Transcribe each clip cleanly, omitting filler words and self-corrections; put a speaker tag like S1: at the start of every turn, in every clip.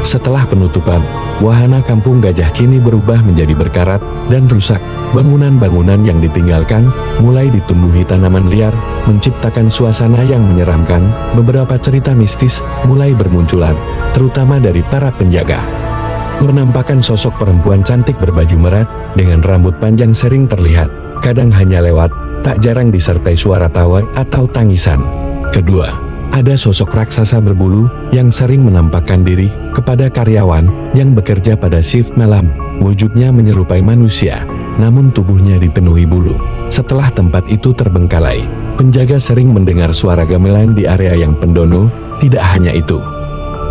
S1: Setelah penutupan, wahana Kampung Gajah kini berubah menjadi berkarat dan rusak. Bangunan-bangunan yang ditinggalkan mulai ditumbuhi tanaman liar, menciptakan suasana yang menyeramkan. Beberapa cerita mistis mulai bermunculan, terutama dari para penjaga. Penampakan sosok perempuan cantik berbaju merah dengan rambut panjang sering terlihat, kadang hanya lewat, tak jarang disertai suara tawa atau tangisan. Kedua, ada sosok raksasa berbulu yang sering menampakkan diri kepada karyawan yang bekerja pada shift malam. Wujudnya menyerupai manusia, namun tubuhnya dipenuhi bulu. Setelah tempat itu terbengkalai, penjaga sering mendengar suara gamelan di area yang pendono. Tidak hanya itu,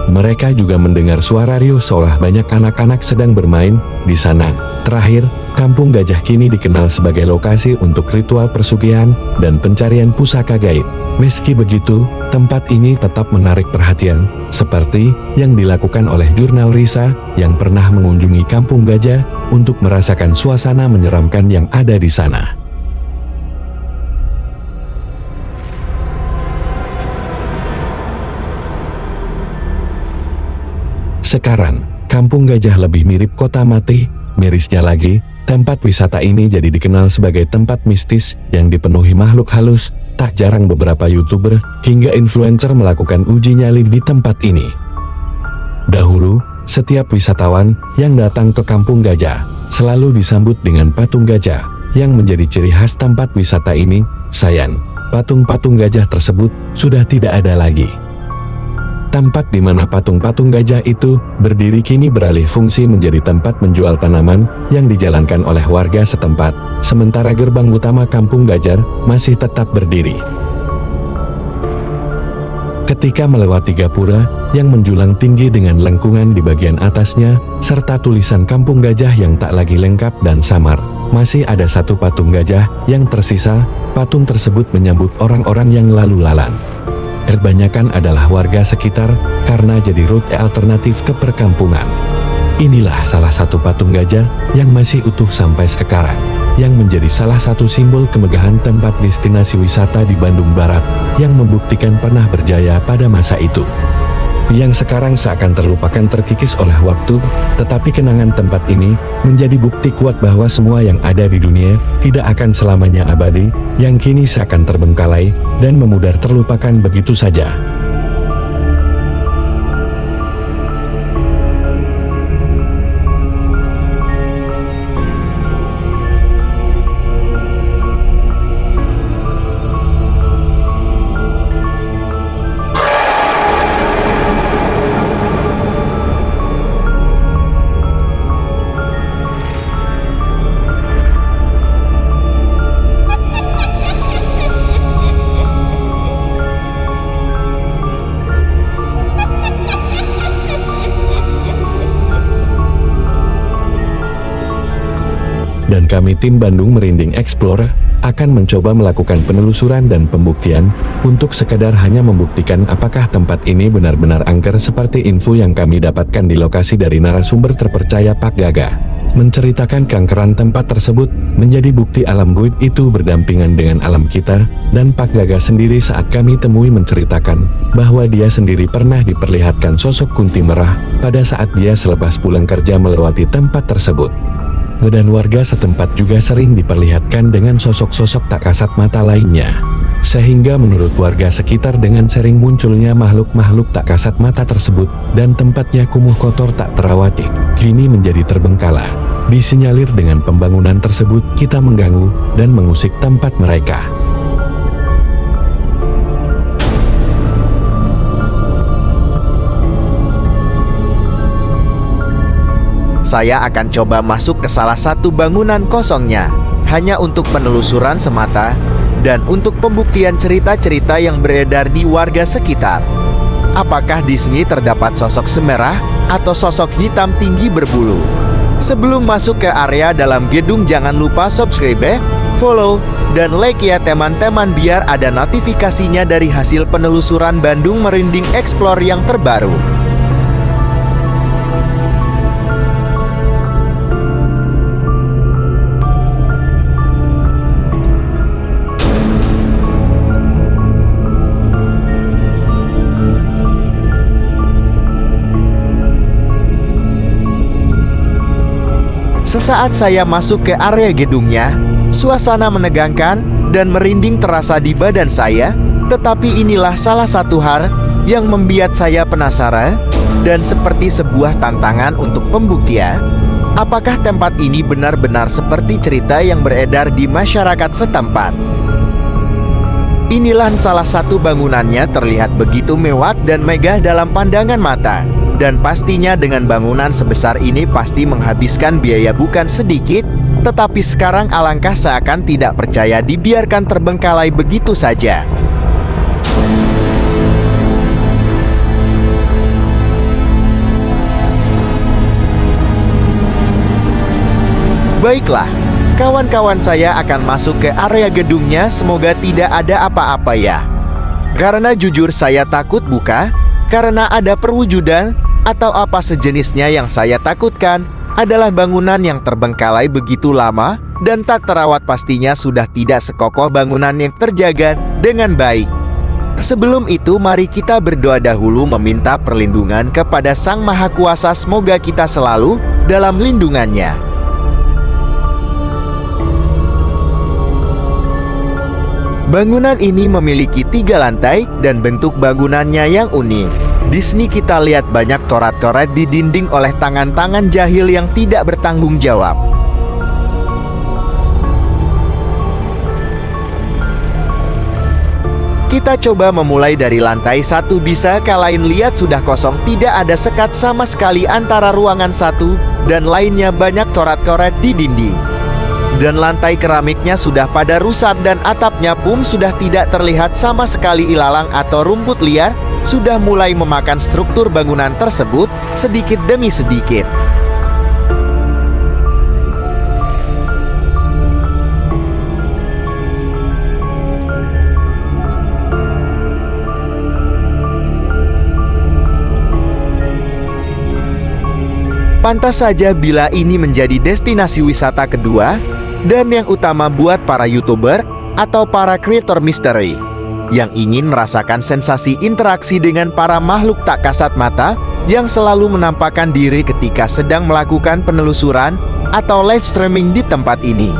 S1: mereka juga mendengar suara riuh seolah banyak anak-anak sedang bermain di sana. Terakhir, Kampung Gajah kini dikenal sebagai lokasi untuk ritual persugihan dan pencarian pusaka gaib. Meski begitu, tempat ini tetap menarik perhatian, seperti yang dilakukan oleh jurnal Risa yang pernah mengunjungi Kampung Gajah untuk merasakan suasana menyeramkan yang ada di sana. Sekarang, Kampung Gajah lebih mirip kota mati. Mirisnya lagi, tempat wisata ini jadi dikenal sebagai tempat mistis yang dipenuhi makhluk halus. Tak jarang beberapa YouTuber hingga influencer melakukan uji nyali di tempat ini. Dahulu, setiap wisatawan yang datang ke Kampung Gajah selalu disambut dengan patung gajah yang menjadi ciri khas tempat wisata ini. Sayang, patung-patung gajah tersebut sudah tidak ada lagi. Tempat di mana patung-patung gajah itu berdiri kini beralih fungsi menjadi tempat menjual tanaman yang dijalankan oleh warga setempat, sementara gerbang utama Kampung Gajah masih tetap berdiri. Ketika melewati gapura yang menjulang tinggi dengan lengkungan di bagian atasnya, serta tulisan Kampung Gajah yang tak lagi lengkap dan samar, masih ada satu patung gajah yang tersisa. Patung tersebut menyambut orang-orang yang lalu lalang. Kebanyakan adalah warga sekitar karena jadi rute alternatif ke perkampungan. Inilah salah satu patung gajah yang masih utuh sampai sekarang, yang menjadi salah satu simbol kemegahan tempat destinasi wisata di Bandung Barat, yang membuktikan pernah berjaya pada masa itu. Yang sekarang seakan terlupakan terkikis oleh waktu, tetapi kenangan tempat ini menjadi bukti kuat bahwa semua yang ada di dunia tidak akan selamanya abadi, yang kini seakan terbengkalai dan memudar terlupakan begitu saja. Dan kami tim Bandung Merinding Explore akan mencoba melakukan penelusuran dan pembuktian untuk sekadar hanya membuktikan apakah tempat ini benar-benar angker seperti info yang kami dapatkan di lokasi dari narasumber terpercaya Pak Gaga. Menceritakan keangkeran tempat tersebut menjadi bukti alam goib itu berdampingan dengan alam kita, dan Pak Gaga sendiri saat kami temui menceritakan bahwa dia sendiri pernah diperlihatkan sosok kunti merah pada saat dia selepas pulang kerja melewati tempat tersebut. Dan warga setempat juga sering diperlihatkan dengan sosok-sosok tak kasat mata lainnya. Sehingga menurut warga sekitar dengan sering munculnya makhluk-makhluk tak kasat mata tersebut, dan tempatnya kumuh kotor tak terawat, kini menjadi terbengkalai. Disinyalir dengan pembangunan tersebut kita mengganggu dan mengusik tempat mereka.
S2: Saya akan coba masuk ke salah satu bangunan kosongnya, hanya untuk penelusuran semata, dan untuk pembuktian cerita-cerita yang beredar di warga sekitar. Apakah di sini terdapat sosok semerah atau sosok hitam tinggi berbulu? Sebelum masuk ke area dalam gedung, jangan lupa subscribe, follow, dan like ya teman-teman biar ada notifikasinya dari hasil penelusuran Bandung Merinding Explore yang terbaru. Sesaat saya masuk ke area gedungnya, suasana menegangkan dan merinding terasa di badan saya. Tetapi inilah salah satu hal yang membuat saya penasaran dan seperti sebuah tantangan untuk pembuktian. Apakah tempat ini benar-benar seperti cerita yang beredar di masyarakat setempat? Inilah salah satu bangunannya, terlihat begitu mewah dan megah dalam pandangan mata. Dan pastinya dengan bangunan sebesar ini pasti menghabiskan biaya bukan sedikit. Tetapi sekarang alangkah seakan tidak percaya dibiarkan terbengkalai begitu saja. Baiklah, kawan-kawan saya akan masuk ke area gedungnya, semoga tidak ada apa-apa ya. Karena jujur saya takut buka, karena ada perwujudan atau apa sejenisnya. Yang saya takutkan adalah bangunan yang terbengkalai begitu lama dan tak terawat, pastinya sudah tidak sekokoh bangunan yang terjaga dengan baik. Sebelum itu mari kita berdoa dahulu meminta perlindungan kepada Sang Maha Kuasa, semoga kita selalu dalam lindungannya. Bangunan ini memiliki 3 lantai dan bentuk bangunannya yang unik. Di sini kita lihat banyak coret-coret di dinding oleh tangan-tangan jahil yang tidak bertanggung jawab. Kita coba memulai dari lantai 1, bisa kalian lihat sudah kosong, tidak ada sekat sama sekali antara ruangan satu dan lainnya, banyak coret-coret di dinding. Dan lantai keramiknya sudah pada rusak dan atapnya pun sudah tidak terlihat sama sekali. Ilalang atau rumput liar sudah mulai memakan struktur bangunan tersebut sedikit demi sedikit. Pantas saja bila ini menjadi destinasi wisata kedua dan yang utama buat para YouTuber atau para kreator misteri yang ingin merasakan sensasi interaksi dengan para makhluk tak kasat mata yang selalu menampakkan diri ketika sedang melakukan penelusuran atau live streaming di tempat ini.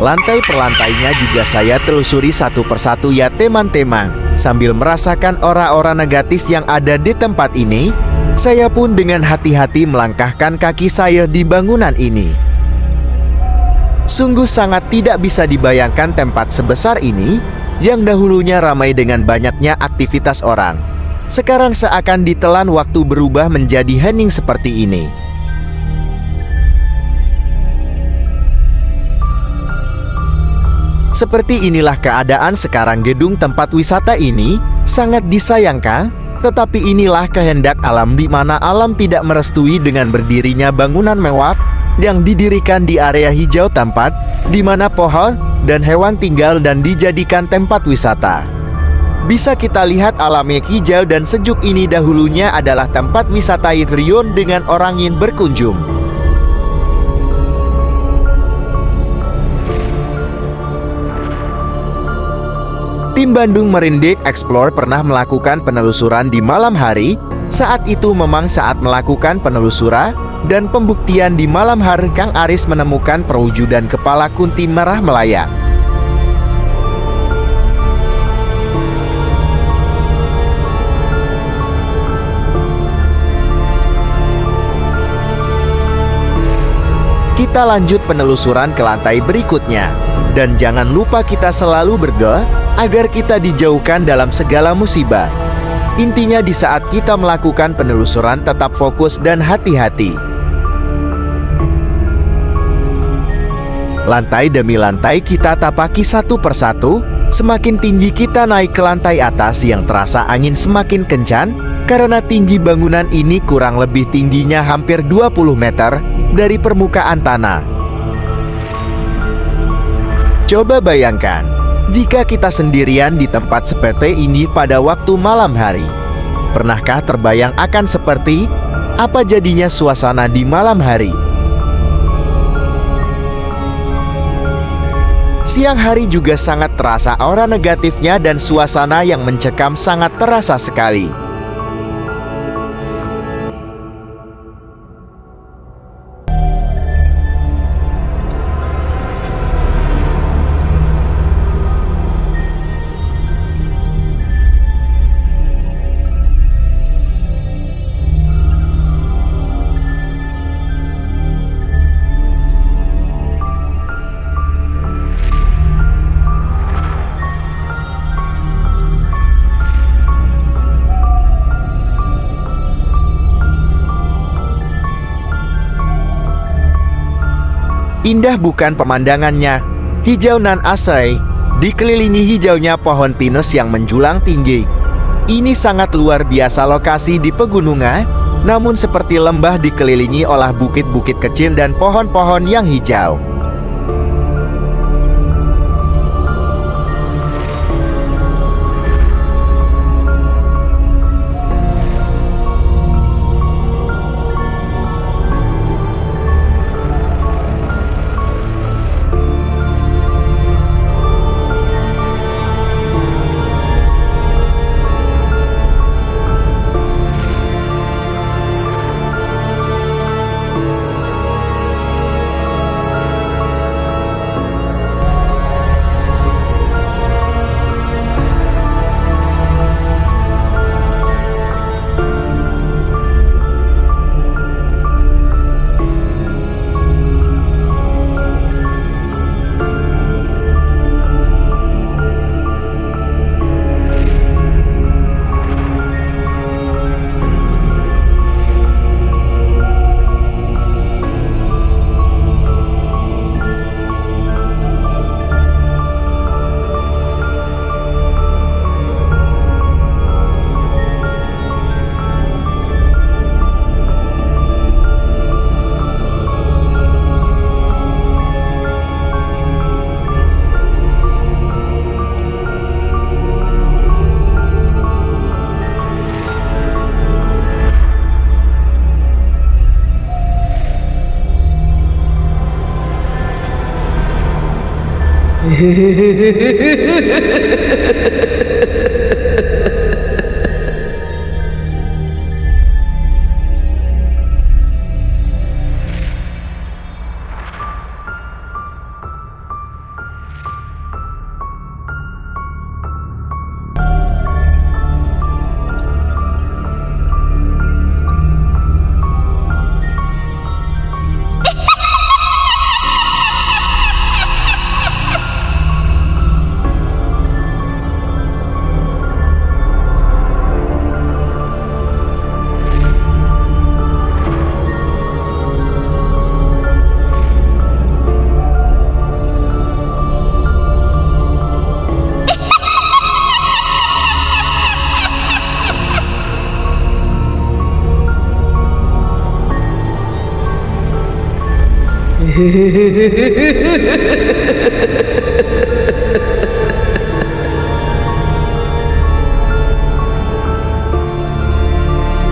S2: Lantai per lantainya juga saya telusuri satu persatu ya teman-teman. Sambil merasakan aura-aura negatif yang ada di tempat ini, saya pun dengan hati-hati melangkahkan kaki saya di bangunan ini. Sungguh sangat tidak bisa dibayangkan tempat sebesar ini, yang dahulunya ramai dengan banyaknya aktivitas orang, sekarang seakan ditelan waktu berubah menjadi hening seperti ini. Seperti inilah keadaan sekarang gedung tempat wisata ini, sangat disayangkan. Tetapi inilah kehendak alam, di mana alam tidak merestui dengan berdirinya bangunan mewah yang didirikan di area hijau, tempat di mana pohon dan hewan tinggal dan dijadikan tempat wisata. Bisa kita lihat alam yang hijau dan sejuk ini dahulunya adalah tempat wisata Rion dengan orang yang berkunjung. Tim Bandung Merindik Explore pernah melakukan penelusuran di malam hari. Saat itu memang saat melakukan penelusuran dan pembuktian di malam hari, Kang Aris menemukan perwujudan kepala kunti merah melayang. Kita lanjut penelusuran ke lantai berikutnya. Dan jangan lupa kita selalu berdoa agar kita dijauhkan dalam segala musibah. Intinya di saat kita melakukan penelusuran tetap fokus dan hati-hati. Lantai demi lantai kita tapaki satu persatu. Semakin tinggi kita naik ke lantai atas, yang terasa angin semakin kencang karena tinggi bangunan ini kurang lebih tingginya hampir 20 meter dari permukaan tanah. Coba bayangkan, jika kita sendirian di tempat seperti ini pada waktu malam hari. Pernahkah terbayang akan seperti apa jadinya suasana di malam hari? Siang hari juga sangat terasa aura negatifnya dan suasana yang mencekam sangat terasa sekali. Indah bukan pemandangannya, hijau nan asai, dikelilingi hijaunya pohon pinus yang menjulang tinggi. Ini sangat luar biasa lokasi di pegunungan, namun seperti lembah dikelilingi oleh bukit-bukit kecil dan pohon-pohon yang hijau.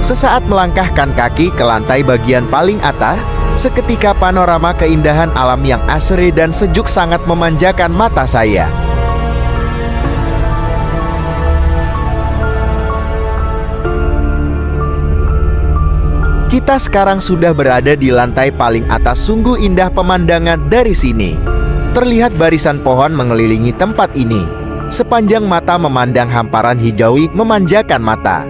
S2: Sesaat melangkahkan kaki ke lantai bagian paling atas, seketika panorama keindahan alam yang asri dan sejuk sangat memanjakan mata saya. Kita sekarang sudah berada di lantai paling atas. Sungguh indah pemandangan dari sini. Terlihat barisan pohon mengelilingi tempat ini. Sepanjang mata memandang hamparan hijaui memanjakan mata.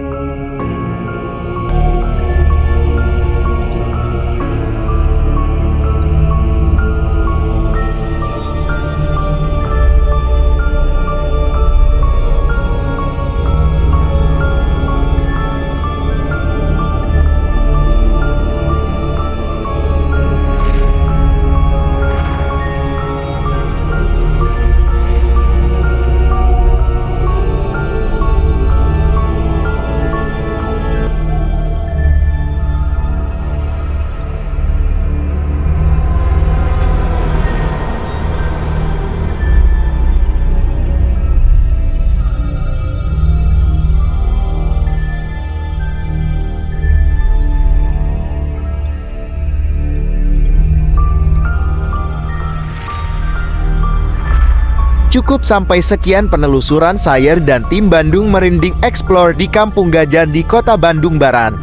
S2: Cukup sampai sekian penelusuran saya dan tim Bandung Merinding Explore di Kampung Gajah di Kota Bandung Barat.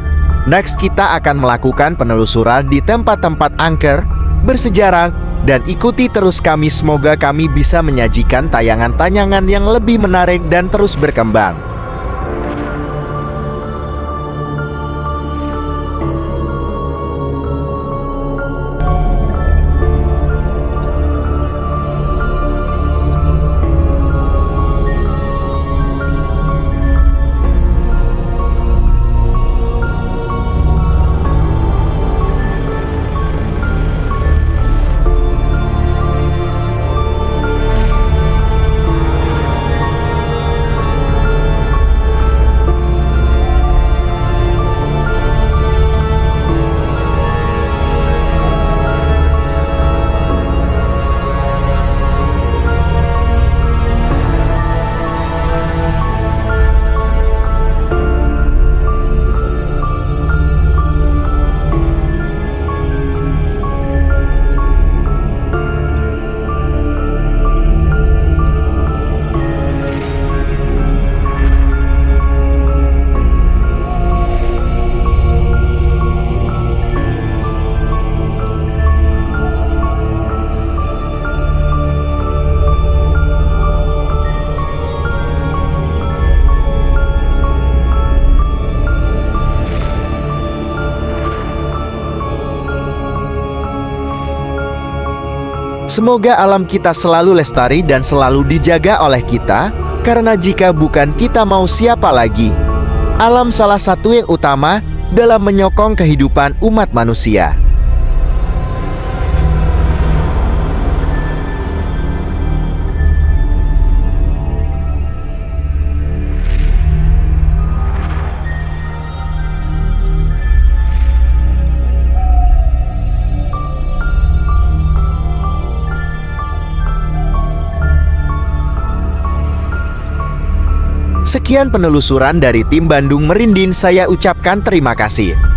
S2: Next kita akan melakukan penelusuran di tempat-tempat angker, bersejarah, dan ikuti terus kami. Semoga kami bisa menyajikan tayangan-tayangan yang lebih menarik dan terus berkembang. Semoga alam kita selalu lestari dan selalu dijaga oleh kita, karena jika bukan kita mau siapa lagi? Alam salah satu yang utama dalam menyokong kehidupan umat manusia. Sekian penelusuran dari tim Bandung Merinding, saya ucapkan terima kasih.